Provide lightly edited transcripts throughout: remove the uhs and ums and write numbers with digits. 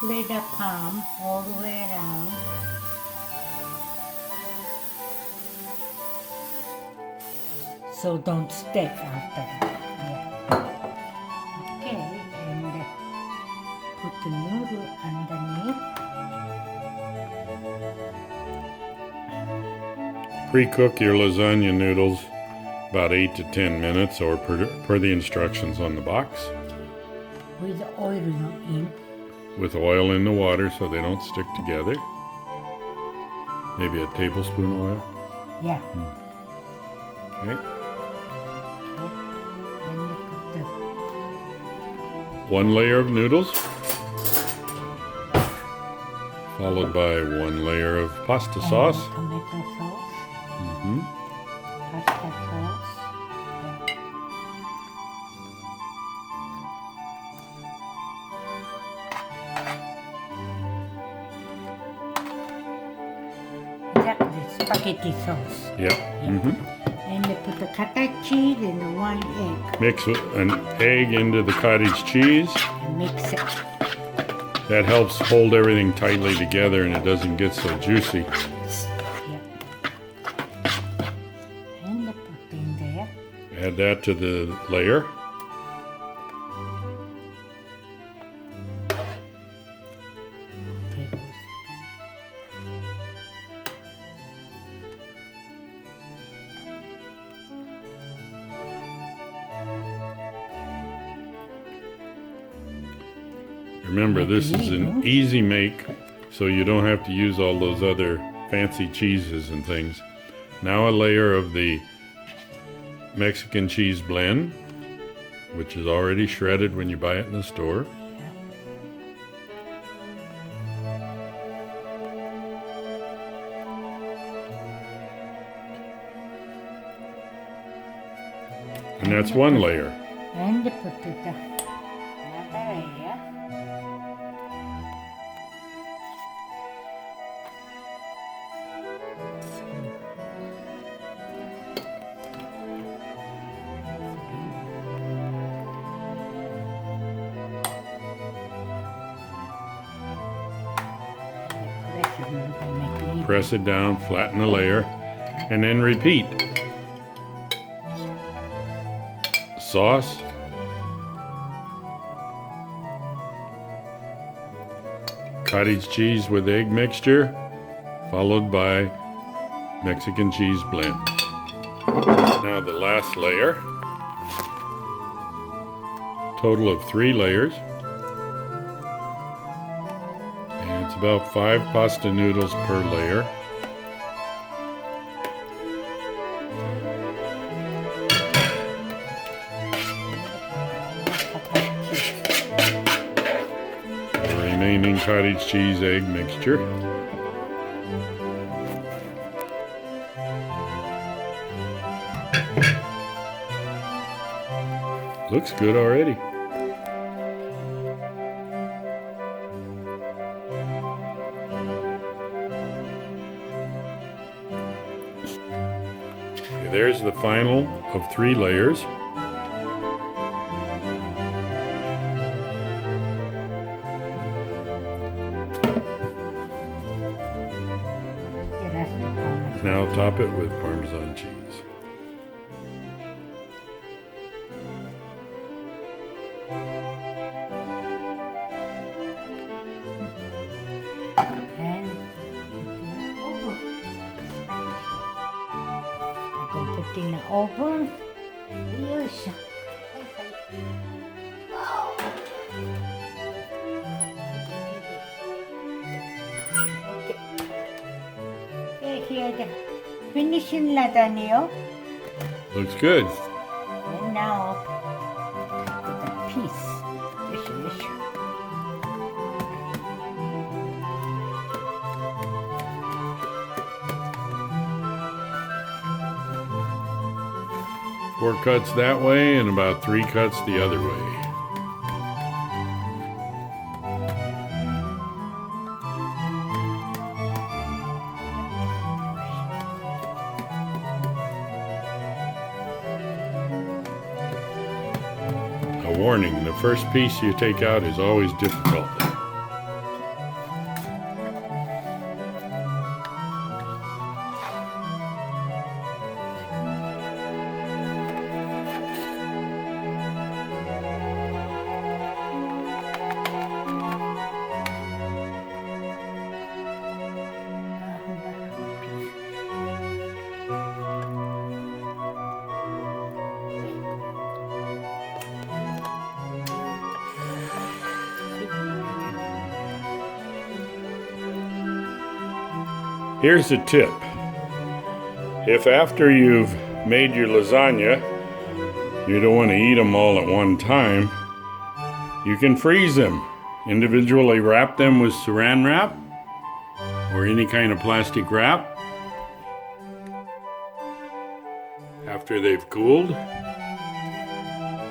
lay the palm all the way around. So don't stick out there. Yeah. Okay, and put the noodle underneath. Pre-cook your lasagna noodles about 8 to 10 minutes or per the instructions on the box. With oil in. With oil in the water so they don't stick together. Maybe a tablespoon oil. Yeah. Okay. And you put the One layer of noodles, followed by one layer of pasta sauce. tomato sauce. Mm-hmm. Pasta sauce. Exactly, spaghetti sauce. Yep. Mm-hmm. And you put the cottage cheese and one egg Mix an egg into the cottage cheese. and mix it. That helps hold everything tightly together and it doesn't get so juicy. Yeah. And you put in there. Add that to the layer. Remember, this is an easy make, so you don't have to use all those other fancy cheeses and things. Now a layer of the Mexican cheese blend, which is already shredded when you buy it in the store. And that's one layer. And you put it another layer. Press it down, flatten the layer, and then repeat. Sauce. Cottage cheese with egg mixture, followed by Mexican cheese blend. Now the last layer. Total of 3 layers. And it's about 5 pasta noodles per layer. The remaining cottage cheese egg mixture. Looks good already. Okay, there's the final of 3 layers. Now top it with parmesan cheese. And I can put in the oven. Yes. Okay, here the finishing lasagna. Looks good. And now put a piece. This. 4 cuts that way and about 3 cuts the other way. A warning, the first piece you take out is always difficult. Here's a tip. If after you've made your lasagna, you don't want to eat them all at one time, you can freeze them. Individually wrap them with saran wrap or any kind of plastic wrap after they've cooled,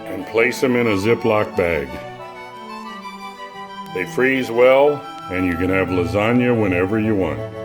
and place them in a Ziploc bag. They freeze well, and you can have lasagna whenever you want.